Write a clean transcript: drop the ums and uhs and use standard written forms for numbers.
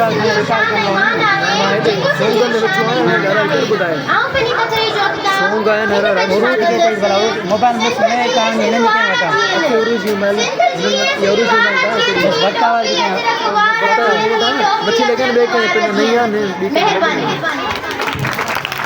बाद में विचार कर लो सोंगा ने बचवा है यार इधर बुदाए सोंगा है नरा और के तेज वाला मोबाइल में सुने काम नहीं नहीं क्या बता अच्छा ओरिजिनल ओरिजिनल का बस बता वाली बता बच्चे लेकिन देख के नहीं है नहीं मेहरबानी